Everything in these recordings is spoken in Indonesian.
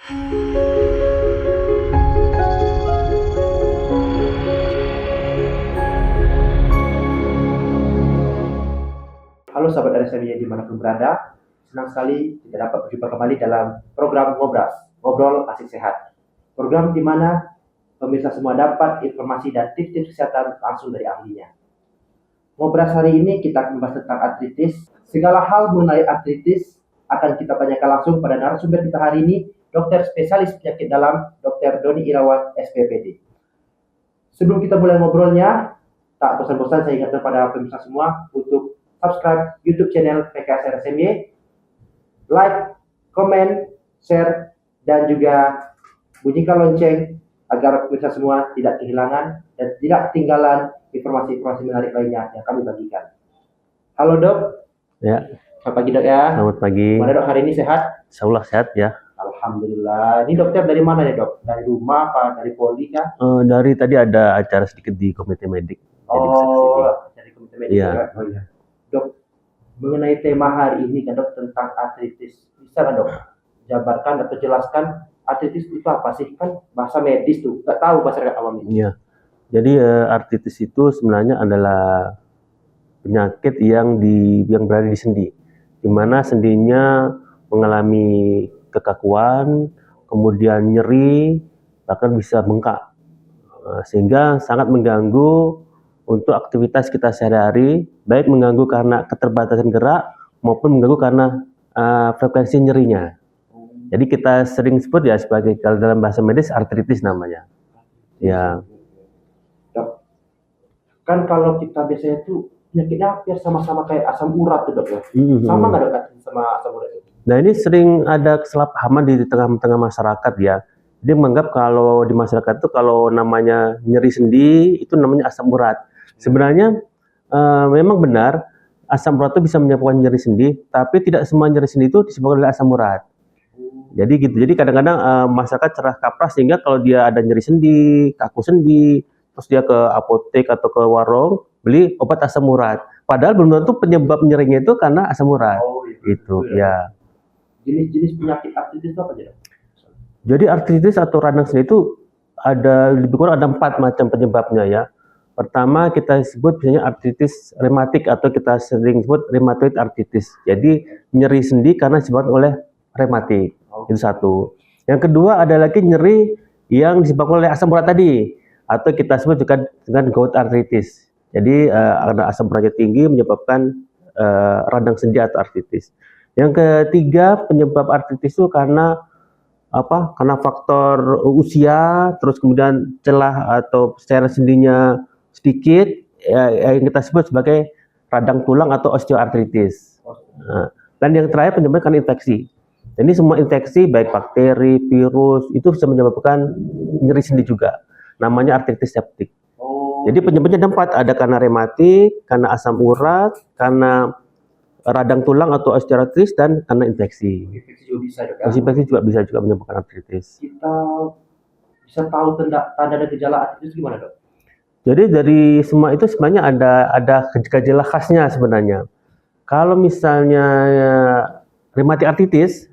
Halo sahabat RSMY dimanapun berada, senang sekali kita dapat berjumpa kembali dalam program Ngobras, Ngobrol Asik Sehat. Program di mana pemirsa semua dapat informasi dan tips-tips kesehatan langsung dari ahlinya. Ngobras hari ini kita akan membahas tentang artritis. Segala hal mengenai artritis akan kita tanyakan langsung pada narasumber kita hari ini, dokter spesialis penyakit dalam, Dr. Doni Irawan, SPPD. Sebelum kita mulai ngobrolnya, tak bosan-bosan saya ingatkan pada pemirsa semua untuk subscribe YouTube channel PKS RSMY, like, komen, share, dan juga bunyikan lonceng agar pemirsa semua tidak kehilangan dan tidak ketinggalan informasi-informasi menarik lainnya yang kami bagikan. Halo dok. Ya. Selamat pagi dok ya. Selamat pagi. Mana dok hari ini sehat? Insyaallah sehat ya. Alhamdulillah. Ini dokter dari mana ya dok? Dari rumah apa dari poli kah? Dari tadi ada acara sedikit di komite medik. Dari komite medik ya. Oh iya. Dok, mengenai tema hari ini kan dok tentang artritis, bisa kan dok jabarkan atau jelaskan artritis itu apa sih? Kan bahasa medis tuh, nggak tahu masyarakat awam ini. Iya. Jadi artritis itu sebenarnya adalah penyakit yang berada di sendi, di mana sendinya mengalami kekakuan, kemudian nyeri, bahkan bisa bengkak, sehingga sangat mengganggu untuk aktivitas kita sehari-hari, baik mengganggu karena keterbatasan gerak maupun mengganggu karena frekuensi nyerinya. Jadi kita sering sebut ya sebagai, kalau dalam bahasa medis, artritis namanya. Ya. Dok, kan kalau kita biasanya tuh penyakitnya hampir sama-sama kayak asam urat tuh dok ya. Sama nggak dok sama asam urat itu? Nah ini sering ada kesalahpahaman di tengah-tengah masyarakat ya. Dia menganggap kalau di masyarakat itu kalau namanya nyeri sendi itu namanya asam urat. Sebenarnya memang benar asam urat itu bisa menyebabkan nyeri sendi, tapi tidak semua nyeri sendi itu disebabkan oleh asam urat. Jadi gitu. Jadi kadang-kadang masyarakat cerah kaprah sehingga kalau dia ada nyeri sendi, kaku sendi, terus dia ke apotek atau ke warung beli obat asam urat. Padahal belum tentu penyebab nyerinya itu karena asam urat. Itu ya. Jenis-jenis penyakit artritis itu apa aja? Jadi artritis atau radang sendi itu ada lebih kurang ada 4 macam penyebabnya ya. Pertama kita sebut misalnya artritis rematik atau kita sering sebut rheumatoid arthritis. Jadi nyeri sendi karena disebabkan oleh rematik. Itu satu. Yang kedua ada lagi nyeri yang disebabkan oleh asam urat tadi, atau kita sebut juga dengan gout arthritis. Jadi karena asam uratnya tinggi menyebabkan radang sendi atau artritis. Yang ketiga penyebab artritis itu karena apa? Karena faktor usia, terus kemudian celah atau cairan sendinya sedikit, yang kita sebut sebagai radang tulang atau osteoartritis. Nah, dan yang terakhir penyebabnya karena infeksi. Ini semua infeksi baik bakteri, virus itu bisa menyebabkan nyeri sendi juga. Namanya artritis septik. Jadi penyebabnya ada 4, ada karena rematik, karena asam urat, karena radang tulang atau osteoartritis, dan karena infeksi. Infeksi juga bisa dok. Infeksi juga bisa menyebabkan artritis. Kita bisa tahu tanda dan gejala artritis gimana dok? Jadi dari semua itu sebenarnya ada gejala khasnya sebenarnya. Kalau misalnya rematik artritis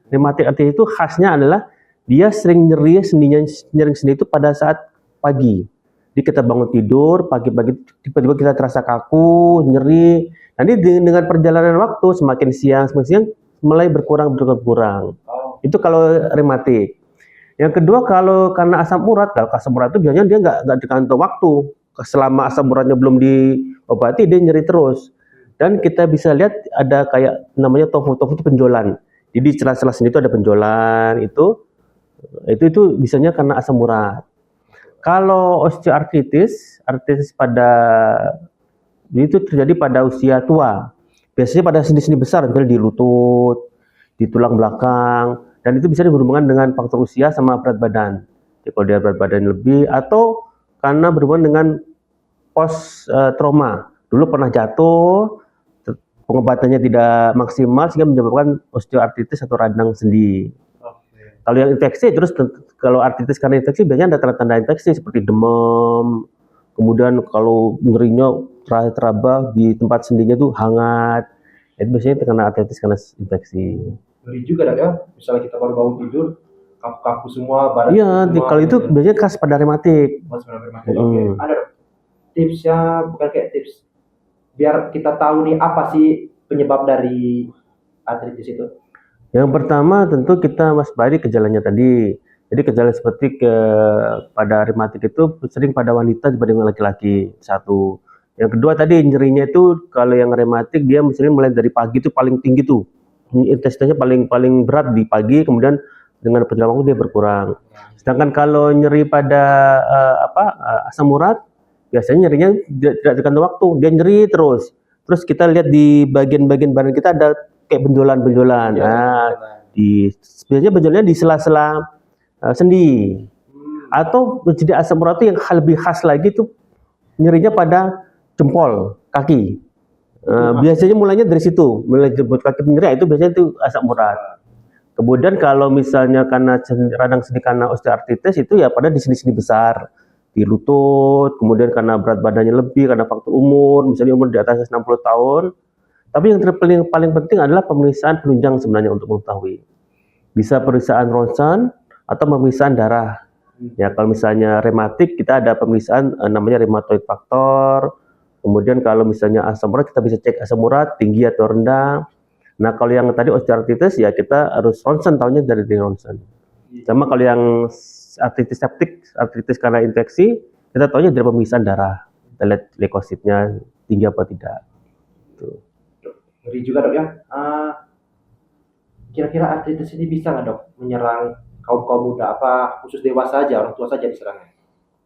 itu khasnya adalah dia sering nyeri sendi itu pada saat pagi. Jadi kita bangun tidur pagi-pagi tiba-tiba kita terasa kaku, nyeri. Nanti dengan perjalanan waktu semakin siang mulai berkurang. Itu kalau rematik. Yang kedua kalau karena asam urat, kalau asam urat itu biasanya dia nggak dikantong waktu. Selama asam uratnya belum diobati dia nyeri terus. Dan kita bisa lihat ada kayak namanya tofu itu penjolan. Jadi celah-celah sendi itu ada penjolan, itu biasanya karena asam urat. Kalau osteoartritis, itu terjadi pada usia tua. Biasanya pada sendi-sendi besar, misalnya di lutut, di tulang belakang, dan itu bisa berhubungan dengan faktor usia sama berat badan. Jadi kalau dia berat badan lebih, atau karena berhubungan dengan post trauma. Dulu pernah jatuh, pengobatannya tidak maksimal sehingga menyebabkan osteoartritis atau radang sendi. Kalau yang infeksi, terus kalau artritis karena infeksi biasanya ada tanda-tanda infeksi seperti demam, kemudian kalau nyerinya teraba di tempat sendinya tuh hangat. Itu biasanya karena artritis karena infeksi. Ngeri juga dok ya, misalnya kita baru bangun tidur kaku-kaku semua, badan Iya, semua. kalau itu biasanya khas pada rematik. Oke. Ada dok, tipsnya, bukan kayak tips, biar kita tahu nih apa sih penyebab dari artritis itu. Yang pertama tentu kita waspadai gejalanya tadi. Jadi gejala seperti pada rematik itu sering pada wanita dibanding laki-laki, satu. Yang kedua tadi nyerinya itu kalau yang rematik dia misalnya mulai dari pagi itu paling tinggi tuh. Intensitasnya paling berat di pagi, kemudian dengan perjalanan waktu dia berkurang. Sedangkan kalau nyeri pada asam urat, biasanya nyerinya tidak tergantung waktu, dia nyeri terus. Terus kita lihat di bagian-bagian badan kita ada kayak benjolan-benjolan. Biasanya benjolannya di sela-sela sendi. Atau jadi asam urat yang lebih khas lagi tuh nyerinya pada jempol kaki. Biasanya mulainya dari situ, mulai jempol kaki nyeri itu biasanya itu asam urat. Kemudian kalau misalnya karena radang sendi karena osteoartritis itu ya pada di sendi-sendi besar, di lutut, kemudian karena berat badannya lebih, karena faktor umur, misalnya umur di atas 60 tahun. Tapi yang paling penting adalah pemeriksaan penunjang sebenarnya untuk mengetahui. Bisa pemeriksaan ronsen atau pemeriksaan darah. Ya kalau misalnya rematik kita ada pemeriksaan namanya rheumatoid factor. Kemudian kalau misalnya asam urat kita bisa cek asam urat tinggi atau rendah. Nah kalau yang tadi osteoartritis ya kita harus ronsen, tahunya dari ronsen. Sama kalau yang artritis septik, artritis karena infeksi, kita tahunya dari pemeriksaan darah. Kita lihat leukositnya tinggi apa tidak. Tuh. Ngeri juga dok ya. Kira-kira artritis ini bisa nggak dok menyerang kaum muda, apa khusus dewasa aja, orang tua saja diserangnya?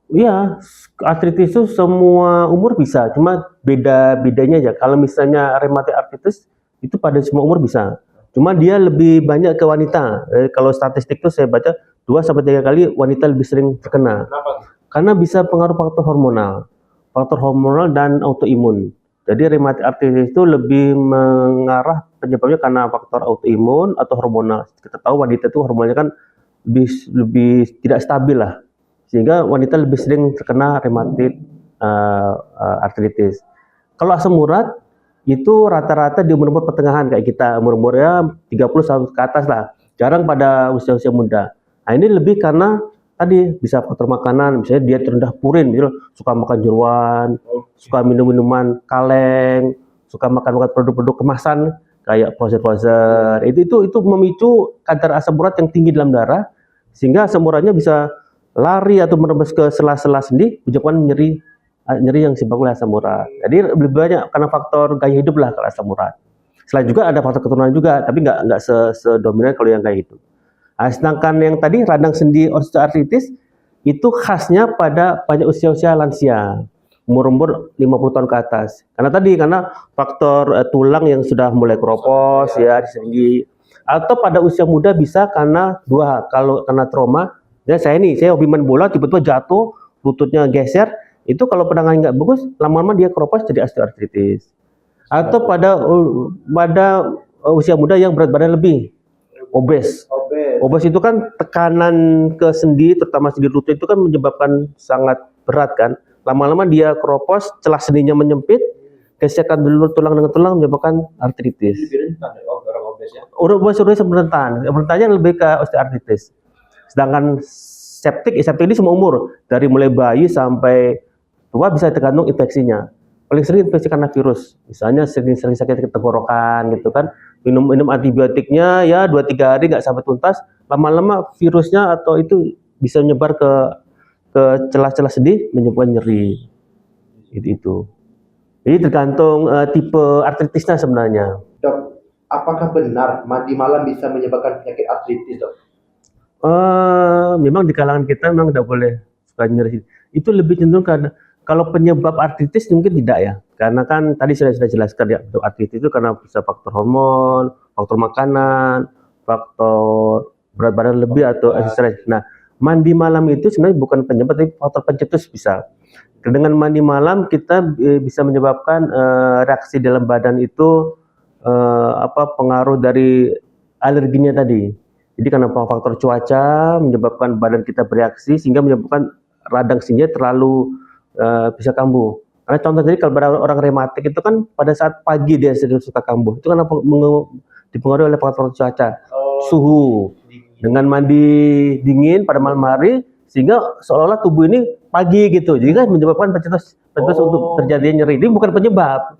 Iya, artritis itu semua umur bisa, cuma bedanya aja. Kalau misalnya rheumatoid arthritis itu pada semua umur bisa. Cuma dia lebih banyak ke wanita. Kalau statistik itu saya baca 2-3 kali wanita lebih sering terkena. Kenapa? Karena bisa pengaruh faktor hormonal dan autoimun. Jadi rheumatoid arthritis itu lebih mengarah penyebabnya karena faktor autoimun atau hormonal. Kita tahu wanita itu hormonnya kan lebih tidak stabil lah, sehingga wanita lebih sering terkena rheumatoid arthritis. Kalau asam urat itu rata-rata di umur pertengahan kayak kita, umur-umurnya 30 sampai ke atas lah, jarang pada usia-usia muda. Nah ini lebih karena tadi bisa faktor makanan, misalnya dia terendah purin, misalnya suka makan jeruan, suka minum-minuman kaleng, suka makan produk-produk kemasan kayak proses itu memicu kadar asam urat yang tinggi dalam darah, sehingga asam uratnya bisa lari atau menembus ke sela-sela sendi, menyebabkan nyeri yang disebabkan oleh asam urat. Jadi lebih banyak karena faktor gaya hidup lah kalau asam urat. Selain juga ada faktor keturunan juga, tapi nggak sedominan kalau yang gaya hidup. Nah, sedangkan yang tadi radang sendi osteoartritis itu khasnya pada banyak usia-usia lansia, umur 50 tahun ke atas. Karena faktor tulang yang sudah mulai keropos ya di sendi. Atau pada usia muda bisa karena kalau karena trauma. Ya saya hobi main bola, tiba-tiba jatuh, lututnya geser. Itu kalau penanganan nggak bagus, lama-lama dia keropos jadi osteoartritis. Atau pada usia muda yang berat badan lebih, obes itu kan tekanan ke sendi, terutama sendi lutut itu kan menyebabkan sangat berat kan. Lama-lama dia keropos, celah sendinya menyempit, gesekan dulu tulang dengan tulang menyebabkan artritis. Orang obes rentannya lebih ke osteoartritis. Sedangkan septik ini semua umur, dari mulai bayi sampai tua bisa tergantung infeksinya. Paling sering infeksi karena virus, misalnya sering sakit tenggorokan gitu kan, minum antibiotiknya ya 2-3 hari nggak sampai tuntas, lama-lama virusnya atau itu bisa menyebar ke celah-celah sendi menyebabkan nyeri. Itu. Jadi tergantung tipe artritisnya sebenarnya. Dok, apakah benar mandi malam bisa menyebabkan penyakit artritis dok? Memang di kalangan kita memang tidak boleh suka nyeri. Itu lebih cenderung karena kalau penyebab artritis mungkin tidak ya, karena kan tadi sudah jelaskan ya, untuk artritis itu karena bisa faktor hormon, faktor makanan, faktor berat badan lebih atau stres. Nah, mandi malam itu sebenarnya bukan penyebab, tapi faktor pencetus bisa. Dengan mandi malam kita bisa menyebabkan reaksi dalam badan itu pengaruh dari alerginya tadi. Jadi karena faktor cuaca menyebabkan badan kita bereaksi sehingga menyebabkan radang sendinya terlalu bisa kambuh. Karena contoh tadi kalau orang rematik itu kan pada saat pagi dia suka kambuh. Itu karena dipengaruhi oleh faktor cuaca, suhu, dengan mandi dingin pada malam hari, sehingga seolah-olah tubuh ini pagi gitu. Jadi kan menyebabkan pencetus untuk terjadinya nyeri. Ini bukan penyebab.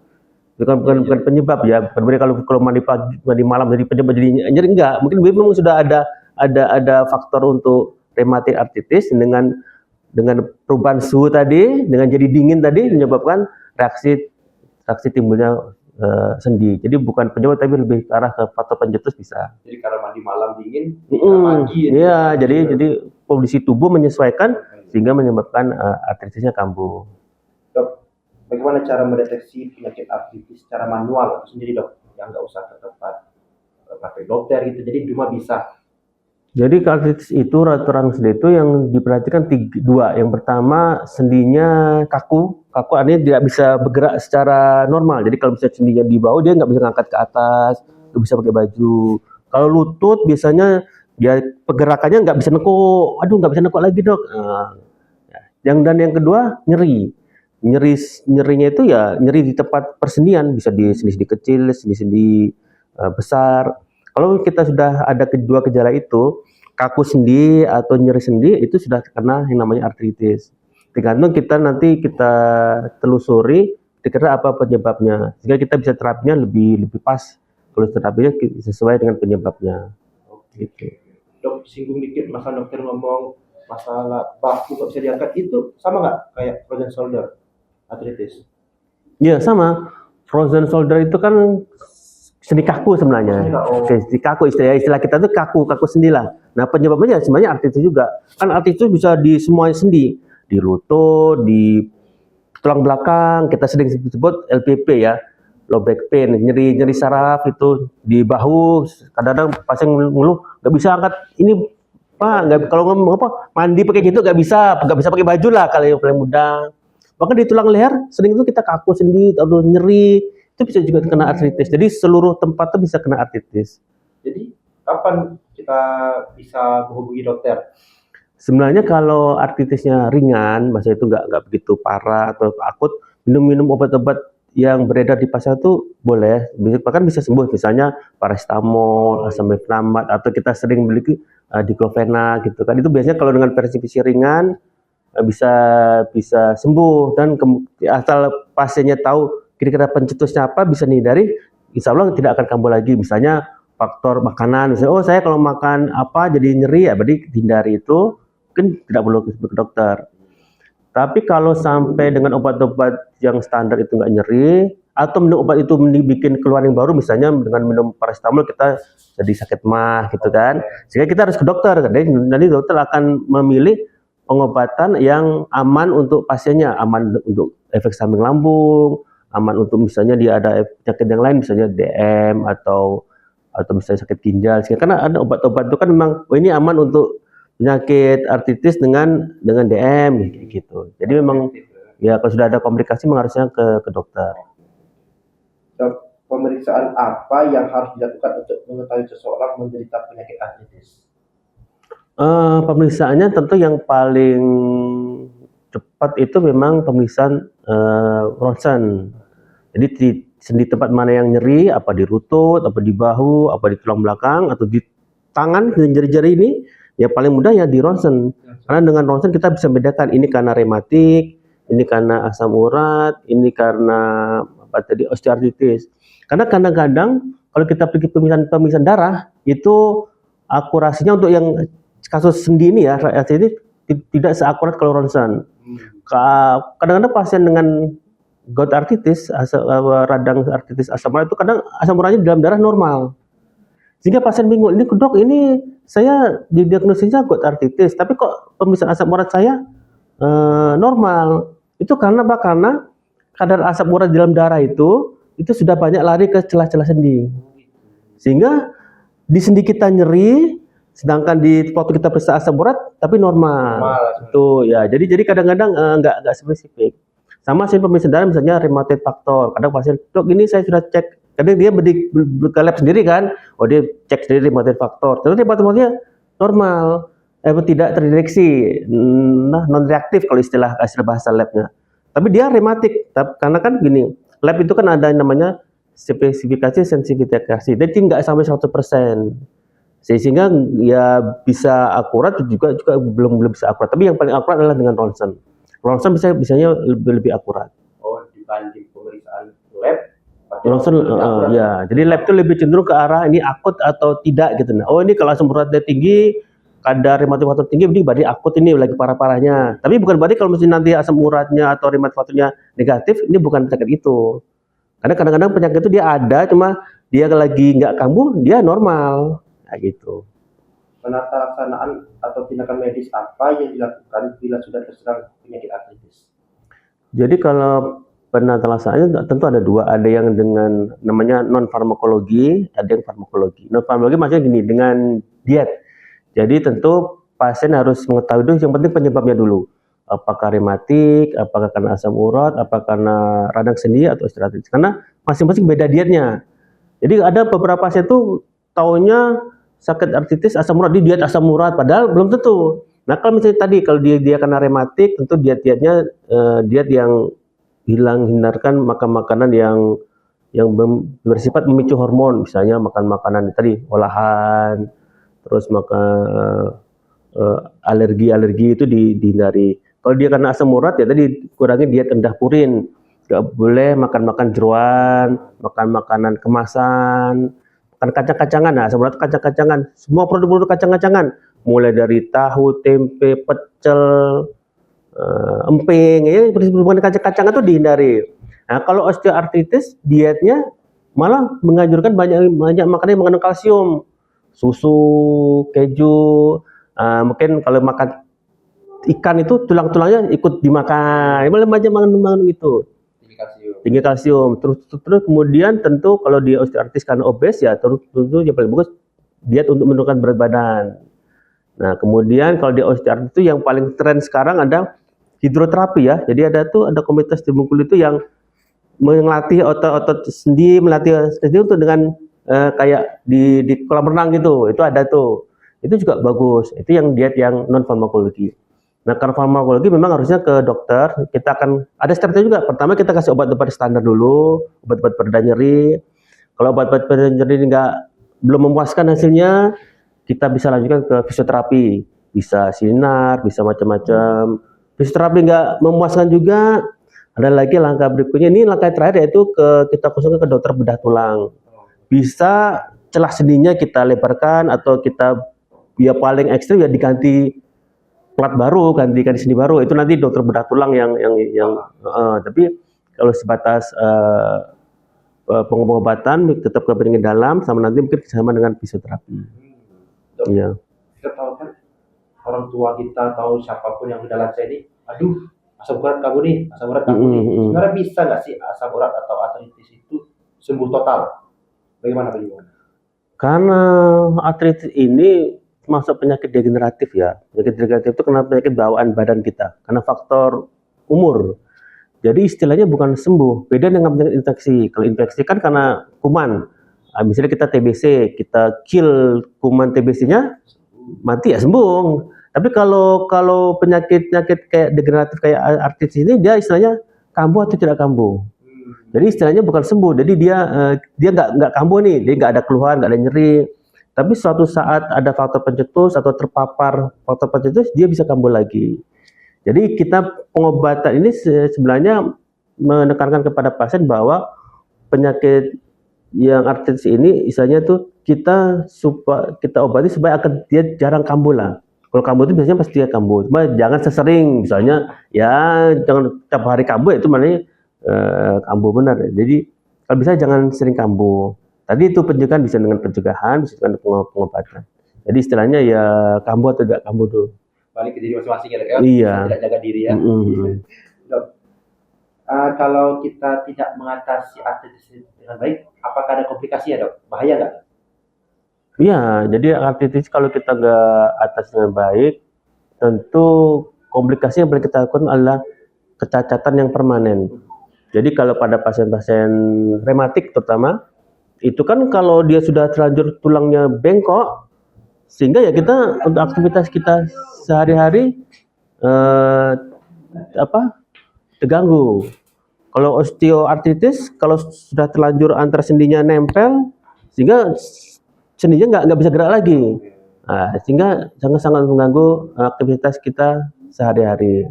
Bukan penyebab ya. Berbeda kalau mandi pagi, mandi malam jadi penyebab jadi nyeri, enggak. Mungkin memang sudah ada faktor untuk rheumatoid arthritis dengan perubahan suhu tadi, dengan jadi dingin tadi menyebabkan reaksi timbulnya sendi. Jadi bukan penyebab tapi lebih ke arah ke faktor pencetus bisa. Jadi karena mandi malam dingin, pagi. Iya, jadi kondisi tubuh menyesuaikan sehingga menyebabkan artritisnya kambuh. Dok, bagaimana cara mendeteksi penyakit artritis secara manual atau sendiri, dok? Yang nggak usah ke tempat pakai dokter gitu. Jadi cuma bisa. Jadi artritis itu raturan sendi itu yang diperhatikan dua. Yang pertama sendinya kaku artinya tidak bisa bergerak secara normal. Jadi kalau misalnya sendinya di bawah dia nggak bisa ngangkat ke atas, nggak bisa pakai baju. Kalau lutut biasanya dia pergerakannya nggak bisa nekuk. Aduh nggak bisa nekuk lagi, dok. Yang kedua nyerinya itu ya nyeri di tempat persendian, bisa di sendi-sendi kecil, sendi-sendi besar. Kalau kita sudah ada kedua gejala itu, kaku sendi atau nyeri sendi, itu sudah terkena yang namanya artritis. Tergantung kita nanti kita telusuri kira-kira apa penyebabnya, sehingga kita bisa terapinya lebih pas kalau terapinya sesuai dengan penyebabnya. Gitu. Dok, singgung dikit masalah dokter ngomong masalah bahu nggak bisa diangkat, itu sama nggak kayak frozen shoulder arthritis? Iya sama. Frozen shoulder itu kan sendi kaku sebenarnya. Sendi kaku istilah kita tuh kaku sendi lah. Nah penyebabnya sebenarnya artritis juga. Kan artritis bisa di semua sendi, di lutut, di tulang belakang, kita sering sebut LPP ya, low back pain, nyeri saraf itu di bahu. Kadang-kadang pasien ngeluh nggak bisa angkat ini Pak, nggak, kalau ngomong apa mandi pakai gitu nggak bisa pakai baju lah kalau yang paling mudah. Bahkan di tulang leher sering itu kita kaku sendi atau nyeri, itu bisa juga kena artritis. Jadi seluruh tempat itu bisa kena artritis. Jadi kapan kita bisa menghubungi dokter? Sebenarnya kalau artritisnya ringan, maksudnya itu nggak begitu parah atau akut, minum obat-obat yang beredar di pasar itu boleh, bahkan bisa sembuh. Misalnya paracetamol, asam benflamat, atau kita sering beli diclofenac gitu kan. Itu biasanya kalau dengan versi ringan bisa sembuh, dan asal pasiennya tahu kira-kira pencetusnya apa, bisa dihindari, insya Allah tidak akan kambuh lagi. Misalnya faktor makanan, misalnya saya kalau makan apa jadi nyeri ya, berarti hindari itu, mungkin tidak perlu ke dokter. Tapi kalau sampai dengan obat-obat yang standar itu nggak nyeri, atau minum obat itu bikin keluar yang baru, misalnya dengan minum paracetamol kita jadi sakit mah gitu kan, sehingga kita harus ke dokter. Nanti dokter akan memilih pengobatan yang aman untuk pasiennya, aman untuk efek samping lambung, aman untuk misalnya dia ada penyakit yang lain, misalnya DM atau misalnya sakit ginjal. Karena ada obat-obat itu kan memang ini aman untuk penyakit artritis dengan DM gitu. Jadi memang ya kalau sudah ada komplikasi memang harusnya ke dokter. Dok, pemeriksaan apa yang harus dilakukan untuk mengetahui seseorang menderita penyakit artritis? Pemeriksaannya tentu yang paling cepat itu memang pemeriksaan ronsen. Jadi di sendi tempat mana yang nyeri, apa di lutut, apa di bahu, apa di tulang belakang, atau di tangan dengan jari-jari ini, yang paling mudah ya di ronsen. Karena dengan ronsen kita bisa bedakan ini karena rematik, ini karena asam urat, ini karena osteoartritis. Karena kadang-kadang kalau kita pergi pemeriksaan darah itu akurasinya untuk yang kasus sendi ini ya, ini tidak seakurat kalau ronsen. Kadang-kadang pasien dengan gout artritis, radang artritis asam urat itu kadang asam uratnya dalam darah normal. Sehingga pasien bingung, ini dok, ini saya didiagnosisnya gout artritis, tapi kok pemeriksaan asam urat saya normal. Itu karena apa? Karena kadar asam urat dalam darah itu sudah banyak lari ke celah-celah sendi. Sehingga di sendi kita nyeri, sedangkan di waktu kita periksa asam urat tapi normal. Itu ya. Jadi kadang-kadang nggak spesifik. Sama sih pemeriksaan darah, misalnya rheumatoid factor. Kadang pasien, dok ini saya sudah cek. Kadang dia ke lab sendiri kan, dia cek sendiri rheumatoid factor. Terus rheumatoid factornya normal, tidak terdeteksi, non reaktif kalau istilah bahasa labnya. Tapi dia rheumatik, karena kan gini, lab itu kan ada namanya spesifikasi sensitivitas. Jadi nggak sampai 100%. Sehingga ya bisa akurat juga belum bisa akurat. Tapi yang paling akurat adalah dengan ronsen. Ronsen bisanya lebih akurat. Oh, dibanding pemeriksaan lab, Ronsen ya. Jadi lab itu lebih cenderung ke arah ini akut atau tidak gitu. Nah, oh ini kalau asam uratnya tinggi, kadar rheumatoid faktor tinggi, berarti akut ini lagi parah-parahnya. Tapi bukan berarti kalau misalnya nanti asam uratnya atau rheumatoid faktornya negatif, ini bukan penyakit itu. Karena kadang-kadang penyakit itu dia ada, cuma dia lagi nggak kambuh, dia normal, kayak gitu. Penata laksanaan atau tindakan medis apa yang dilakukan bila sudah terserang penyakit artritis? Jadi kalau penata laksanaannya tentu ada dua, ada yang dengan namanya non farmakologi, ada yang farmakologi. Non farmakologi maksudnya gini, dengan diet. Jadi tentu pasien harus mengetahui dulu yang penting penyebabnya dulu. Apakah rematik, apakah karena asam urat, apakah karena radang sendi atau osteoartritis. Karena masing-masing beda dietnya. Jadi ada beberapa pasien tuh taunya sakit artritis asam urat, di diet asam urat, padahal belum tentu. Nah kalau misalnya tadi kalau dia kena rematik, tentu dietnya diet yang hindarkan makan makanan yang bersifat memicu hormon, misalnya makan makanan tadi olahan, terus makan alergi itu dihindari. Kalau dia kena asam urat ya tadi kurangi diet rendah purin, nggak boleh makan jeroan, makan makanan kemasan, makan kacang-kacangan. Nah asam urat kacang-kacangan, semua produk-produk kacang-kacangan, mulai dari tahu, tempe, pecel, emping, ya berhubungan kacang-kacangan itu dihindari. Nah kalau osteoartritis dietnya malah menganjurkan banyak makanan yang mengandung kalsium, susu, keju, mungkin kalau makan ikan itu tulang-tulangnya ikut dimakan, malah banyak mengandung itu. Tinggi kalsium. Terus kemudian tentu kalau dia osteoartritis karena obes ya tentu yang paling bagus diet untuk menurunkan berat badan. Nah kemudian kalau di osteoartritis itu yang paling tren sekarang ada hidroterapi ya. Jadi ada komunitas di Bengkulu itu yang melatih otot-otot sendi, melatih sendi untuk dengan kayak di kolam renang gitu. Itu ada tuh. Itu juga bagus. Itu yang diet yang non farmakologi. Nah karena farmakologi memang harusnya ke dokter. Kita akan ada stepnya juga. Pertama kita kasih obat-obat standar dulu, obat-obat pereda nyeri. Kalau obat-obat pereda nyeri belum memuaskan hasilnya, kita bisa lanjutkan ke fisioterapi, bisa sinar, bisa macam-macam. Fisioterapi nggak memuaskan juga, ada lagi langkah berikutnya. Ini langkah terakhir yaitu kita konsultasi ke dokter bedah tulang. Bisa celah sendinya kita lebarkan atau kita ya paling ekstrim ya diganti plat baru, ganti sendi baru. Itu nanti dokter bedah tulang yang tapi kalau sebatas pengobatan tetap ke piringan dalam sama nanti mungkin sama dengan fisioterapi. Iya. Kita tahu kan orang tua kita tahu siapapun yang udah lansia ini, aduh asam urat kamu nih, asam urat kamu nih. Sebenarnya bisa nggak sih asam urat atau artritis itu sembuh total? Bagaimana? Karena artritis ini masuk penyakit degeneratif ya. Penyakit degeneratif itu karena penyakit bawaan badan kita, karena faktor umur. Jadi istilahnya bukan sembuh, beda dengan penyakit infeksi. Kalau infeksi kan karena kuman. Misalnya kita TBC, kita kill kuman TBC-nya, mati ya sembuh. Tapi kalau penyakit kayak degeneratif kayak artritis ini dia istilahnya kambuh atau tidak kambuh. Jadi istilahnya bukan sembuh. Jadi dia nggak kambuh nih, dia nggak ada keluhan, nggak ada nyeri. Tapi suatu saat ada faktor pencetus atau terpapar faktor pencetus, dia bisa kambuh lagi. Jadi kita pengobatan ini sebenarnya menekankan kepada pasien bahwa penyakit yang artritis ini istilahnya tuh kita obati supaya dia jarang kambuh lah. Kalau kambuh itu biasanya pasti dia kambuh, cuma jangan sesering. Misalnya ya jangan tiap hari kambuh, itu maknanya kambuh benar. Jadi kalau bisa jangan sering kambuh. Tadi itu pencegahan bisa dengan pencegahan, bisa dengan pengobatan. Jadi istilahnya ya kambuh atau tidak kambuh dulu. Balik ke diri masing-masing ya, dok? Iya. Tidak jaga diri ya. Dok, kalau kita tidak mengatasi artritis dengan baik, apakah ada komplikasi ya, Dok? Bahaya nggak? Iya, jadi artritis kalau kita nggak atasi dengan baik, tentu komplikasi yang paling kita lakukan adalah kecacatan yang permanen. Jadi kalau pada pasien-pasien rematik terutama, itu kan kalau dia sudah terlanjur tulangnya bengkok, sehingga ya kita untuk aktivitas kita sehari-hari terganggu. Kalau osteoartritis, kalau sudah terlanjur antar sendinya nempel, sehingga sendinya nggak bisa gerak lagi. Nah, sehingga sangat-sangat mengganggu aktivitas kita sehari-hari.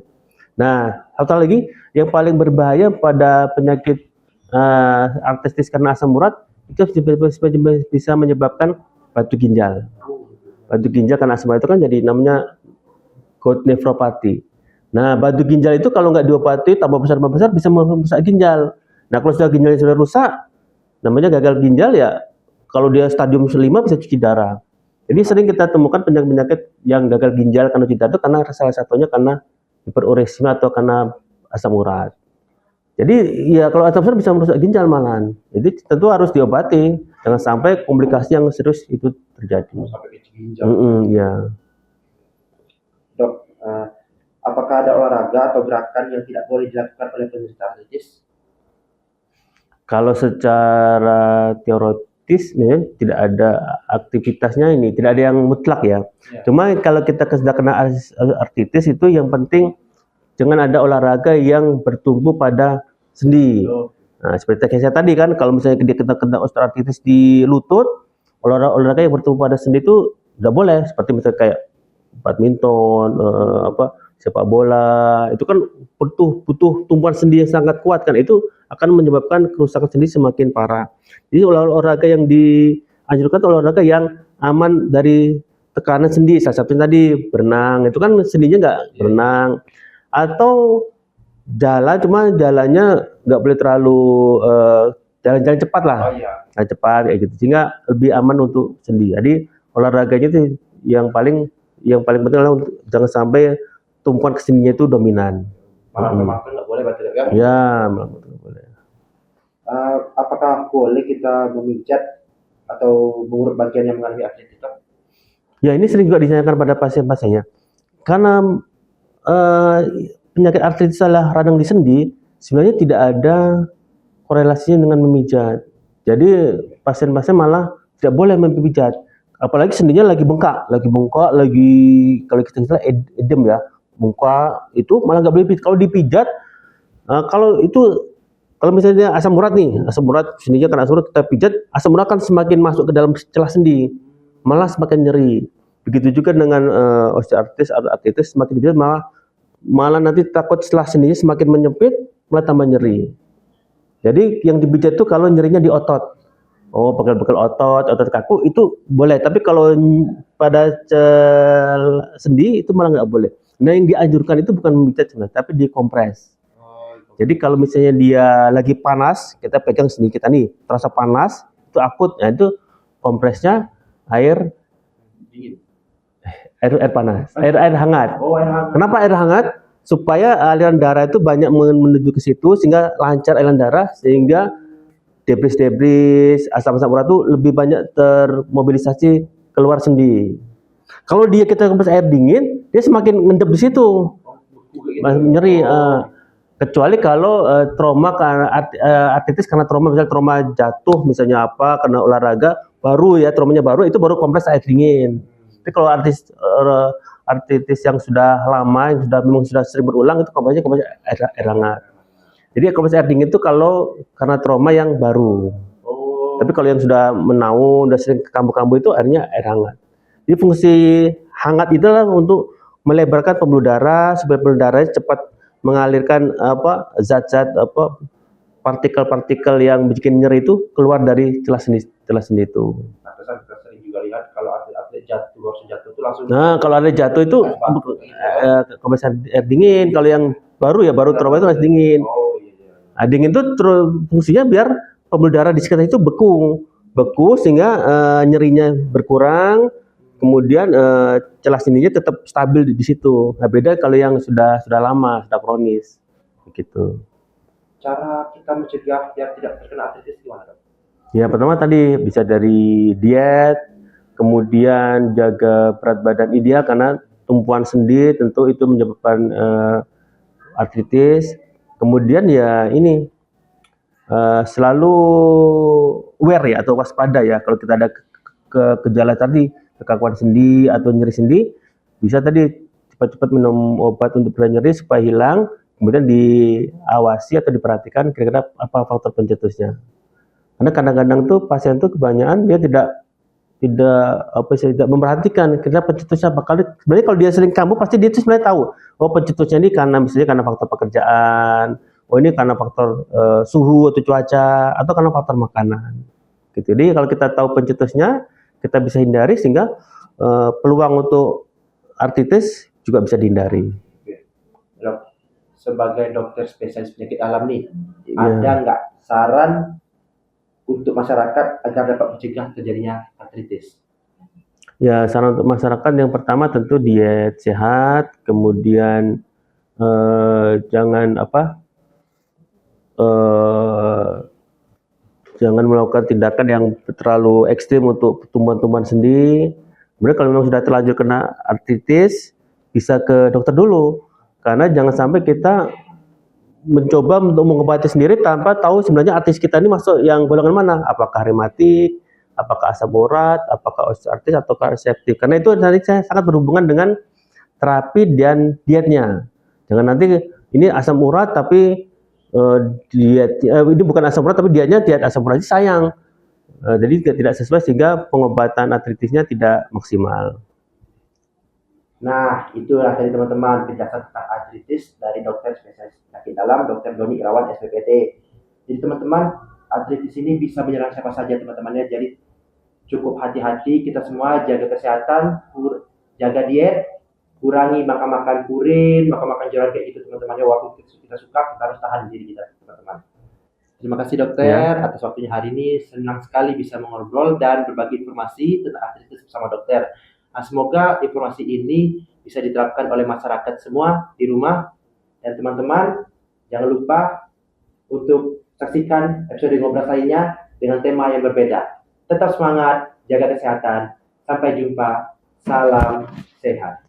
Nah, satu lagi yang paling berbahaya pada penyakit artritis karena asam urat itu bisa menyebabkan batu ginjal. Batu ginjal karena asam urat itu kan jadi namanya gout nephropathy. Nah, batu ginjal itu kalau nggak diobati tambah besar bisa merusak ginjal. Nah, kalau sudah ginjalnya sudah rusak, namanya gagal ginjal ya. Kalau dia stadium 5 bisa cuci darah. Jadi sering kita temukan penyakit yang gagal ginjal karena cuci darah itu karena salah satunya karena hiperuresimia atau karena asam urat. Jadi ya kalau asam urat bisa merusak ginjal malahan. Jadi tentu harus diobati, jangan sampai komplikasi yang serius itu terjadi. Sampai ke ginjal. Ya. Dok, apakah ada olahraga atau gerakan yang tidak boleh dilakukan oleh penderita artritis? Kalau secara teoritis tidak ada aktivitasnya ini, tidak ada yang mutlak ya. Cuma kalau kita sudah kena artritis itu yang penting jangan ada olahraga yang bertumbuh pada sendi. Nah, seperti yang saya tadi kan, kalau misalnya kita kena osteoartritis di lutut, olahraga yang bertumbuh pada sendi itu tidak boleh. Seperti misalnya kayak badminton, sepak bola, itu kan butuh tumpuan sendi yang sangat kuat kan, itu akan menyebabkan kerusakan sendi semakin parah. Jadi olahraga yang dianjurkan olahraga yang aman dari tekanan sendi, salah satunya tadi berenang, itu kan sendinya nggak berenang, atau cuma jalannya nggak boleh terlalu jalan-jalan cepat lah, jalan cepat kayak gitu, sehingga lebih aman untuk sendi. Jadi olahraganya itu yang paling penting adalah jangan sampai tumpuan kesendinya itu dominan. Malah nggak boleh berarti kan? Ya, malah nggak boleh. Apakah boleh kita memijat atau mengurut bagian yang mengalami artritis? Ya, ini sering juga ditanyakan pada pasien-pasiennya. Karena penyakit artritis adalah radang di sendi, sebenarnya tidak ada korelasinya dengan memijat. Jadi pasien-pasien malah tidak boleh memijat. Apalagi sendinya lagi bengkak, kalau kita istilah edem ya, bengkak, itu malah nggak boleh pijat. Kalau dipijat, kalau misalnya asam urat sendinya kena asam urat, kita pijat, asam urat kan semakin masuk ke dalam celah sendi, malah semakin nyeri. Begitu juga dengan osteoartritis atau artritis, semakin dipijat malah nanti takut setelah sendinya semakin menyempit, malah tambah nyeri. Jadi yang dipijat itu kalau nyerinya di otot. Pegel-pegel otot kaku itu boleh, tapi kalau pada sendi itu malah nggak boleh. Nah, yang dianjurkan itu bukan memijat sebenarnya, tapi dikompres. Jadi kalau misalnya dia lagi panas, kita pegang sendi kita nih, terasa panas, itu akut, nah itu kompresnya air panas, air hangat. Air hangat. Kenapa air hangat? Supaya aliran darah itu banyak menuju ke situ, sehingga lancar aliran darah, sehingga debris asam urat itu lebih banyak termobilisasi keluar sendi. Kalau kita kompres air dingin, dia semakin ngendap di situ, nyeri. Kecuali kalau trauma karena artritis karena trauma, misalnya trauma jatuh, misalnya karena olahraga baru ya, traumanya baru, itu baru kompres air dingin. Tapi kalau artritis yang sudah lama, yang memang sudah sering berulang, itu kompresnya air hangat. Jadi kompres air dingin itu kalau karena trauma yang baru. Tapi kalau yang sudah menaun, sudah sering kambuh-kambuh, itu airnya air hangat. Jadi fungsi hangat itu adalah untuk melebarkan pembuluh darah supaya pembuluh darah cepat mengalirkan zat-zat partikel-partikel yang bikin nyeri itu keluar dari celah sendi itu. Saya sering juga lihat kalau atlet jatuh itu langsung. Nah, kalau ada jatuh itu kompres air dingin. Kalau yang baru trauma itu air dingin. Dingin itu fungsinya biar pembuluh darah di sekitar itu beku sehingga nyerinya berkurang, kemudian celah sendinya tetap stabil di situ. Nah, beda kalau yang sudah lama, sudah kronis, begitu. Cara kita mencegah biar tidak terkena artritis gimana, Dok? Ya, pertama tadi bisa dari diet, kemudian jaga berat badan ideal karena tumpuan sendi tentu itu menyebabkan artritis. Kemudian ya ini selalu aware ya atau waspada ya, kalau kita ada gejala tadi kekakuan sendi atau nyeri sendi, bisa tadi cepat-cepat minum obat untuk nyeri supaya hilang, kemudian diawasi atau diperhatikan kira-kira apa faktor pencetusnya. Karena kadang-kadang tuh pasien tuh kebanyakan dia tidak tidak apa sih, tidak memperhatikan kira pencetusnya bakal sebenarnya kalau dia sering kambuh pasti dia tuh sebenarnya tahu oh pencetusnya ini karena misalnya karena faktor pekerjaan, oh ini karena faktor suhu atau cuaca atau karena faktor makanan gitu. Jadi kalau kita tahu pencetusnya kita bisa hindari sehingga peluang untuk artritis juga bisa dihindari. Dok, sebagai dokter spesialis penyakit alam nih, Iya. ada nggak saran untuk masyarakat agar dapat mencegah terjadinya artritis? Ya, saran untuk masyarakat yang pertama tentu diet sehat, kemudian jangan jangan melakukan tindakan yang terlalu ekstrim untuk tumbuhan-tumbuhan sendi. Kemudian kalau memang sudah terlanjur kena artritis, bisa ke dokter dulu. Karena jangan sampai kita mencoba untuk mengobati sendiri tanpa tahu sebenarnya artritis kita ini masuk yang golongan mana, apakah rematik, apakah asam urat, apakah osteoartritis ataukah reseptif. Karena itu nanti sangat berhubungan dengan terapi dan dietnya. Jangan nanti ini asam urat tapi ini bukan asam urat tapi dietnya diet asam urat, sayang. Jadi tidak sesuai sehingga pengobatan artritisnya tidak maksimal. Nah, itulah tadi teman-teman penjelasan tentang artritis dari dokter spesialis penyakit dalam, Dr. Doni Irawan, SPPT. Jadi teman-teman, artritis ini bisa menyerang siapa saja teman-temannya. Jadi cukup hati-hati kita semua, jaga kesehatan, jaga diet, kurangi makan-makan purin, makan-makan jeroan kayak gitu teman-temannya. Walaupun kita suka, kita harus tahan diri kita teman-teman. Terima kasih dokter atas waktunya hari ini. Senang sekali bisa mengobrol dan berbagi informasi tentang artritis bersama dokter. Nah, semoga informasi ini bisa diterapkan oleh masyarakat semua di rumah. Dan teman-teman, jangan lupa untuk saksikan episode Ngobras lainnya dengan tema yang berbeda. Tetap semangat, jaga kesehatan. Sampai jumpa. Salam sehat.